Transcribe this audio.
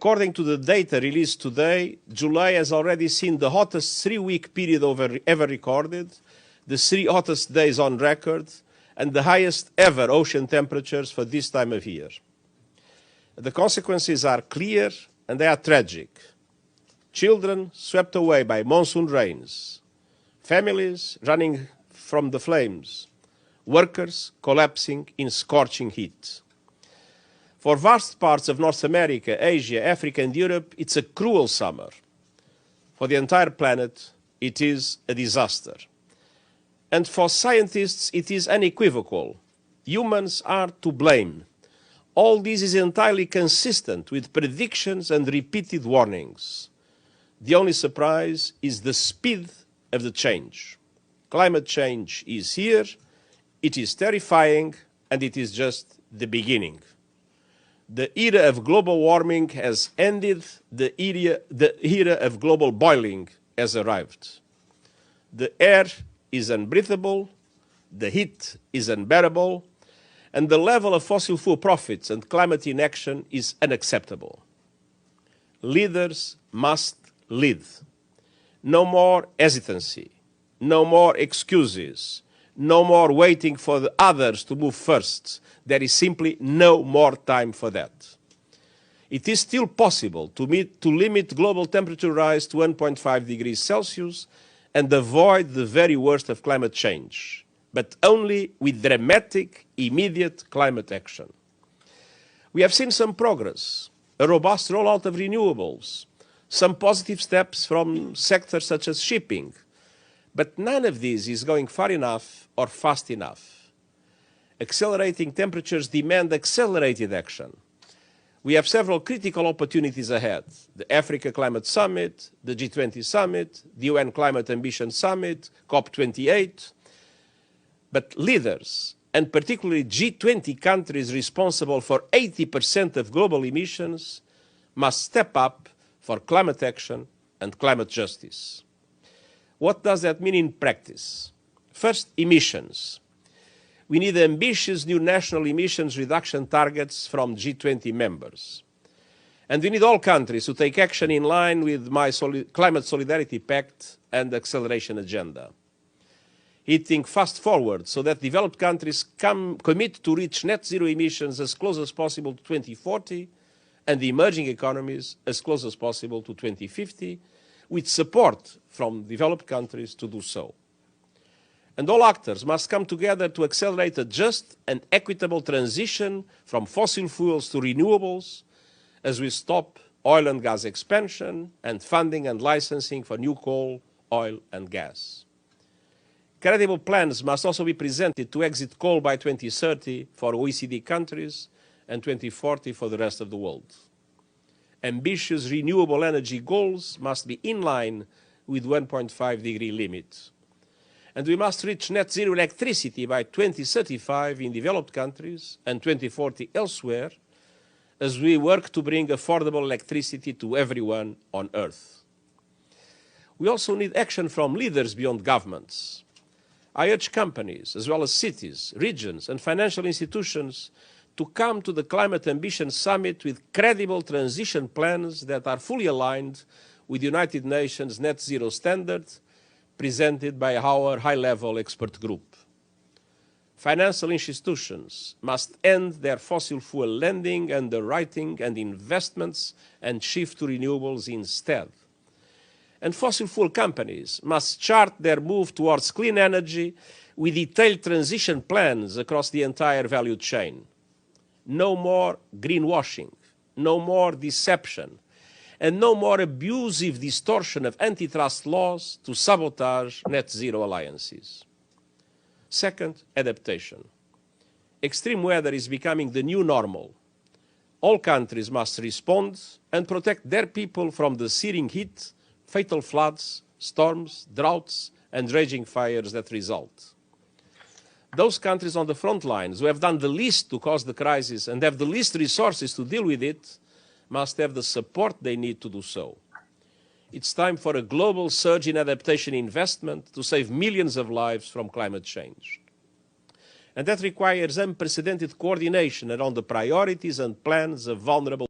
According to the data released today, July has already seen the hottest 3-week period ever recorded, the 3 hottest days on record, and the highest ever ocean temperatures for this time of year. The consequences are clear and they are tragic. Children swept away by monsoon rains, families running from the flames, workers collapsing in scorching heat. For vast parts of North America, Asia, Africa, and Europe, it's a cruel summer. For the entire planet, it is a disaster. And for scientists, it is unequivocal. Humans are to blame. All this is entirely consistent with predictions and repeated warnings. The only surprise is the speed of the change. Climate change is here, it is terrifying, and it is just the beginning. The era of global warming has ended, the era of global boiling has arrived. The air is unbreathable, the heat is unbearable, and the level of fossil fuel profits and climate inaction is unacceptable. Leaders must lead. No more hesitancy, no more excuses, no more waiting for the others to move first. There is simply no more time for that. It is still possible to limit global temperature rise to 1.5 degrees Celsius and avoid the very worst of climate change, but only with dramatic, immediate climate action. We have seen some progress, a robust rollout of renewables, some positive steps from sectors such as shipping, but none of this is going far enough or fast enough. Accelerating temperatures demand accelerated action. We have several critical opportunities ahead: the Africa Climate Summit, the G20 Summit, the UN Climate Ambition Summit, COP28. But leaders, and particularly G20 countries responsible for 80% of global emissions, must step up for climate action and climate justice. What does that mean in practice? First, emissions. We need ambitious new national emissions reduction targets from G20 members. And we need all countries to take action in line with my Climate Solidarity Pact and acceleration agenda. Hitting fast forward so that developed countries commit to reach net zero emissions as close as possible to 2040 and the emerging economies as close as possible to 2050, with support from developed countries to do so. And all actors must come together to accelerate a just and equitable transition from fossil fuels to renewables as we stop oil and gas expansion and funding and licensing for new coal, oil and gas. Credible plans must also be presented to exit coal by 2030 for OECD countries and 2040 for the rest of the world. Ambitious renewable energy goals must be in line with 1.5 degree limit. And we must reach net zero electricity by 2035 in developed countries and 2040 elsewhere as we work to bring affordable electricity to everyone on Earth. We also need action from leaders beyond governments. I urge companies, as well as cities, regions, and financial institutions to come to the Climate Ambition Summit with credible transition plans that are fully aligned with the United Nations net zero standard presented by our high-level expert group. Financial institutions must end their fossil fuel lending, underwriting, and investments and shift to renewables instead. And fossil fuel companies must chart their move towards clean energy with detailed transition plans across the entire value chain. No more greenwashing, no more deception, and no more abusive distortion of antitrust laws to sabotage net zero alliances. Second, adaptation. Extreme weather is becoming the new normal. All countries must respond and protect their people from the searing heat, fatal floods, storms, droughts, and raging fires that result. Those countries on the front lines who have done the least to cause the crisis and have the least resources to deal with it must have the support they need to do so. It's time for a global surge in adaptation investment to save millions of lives from climate change. And that requires unprecedented coordination around the priorities and plans of vulnerable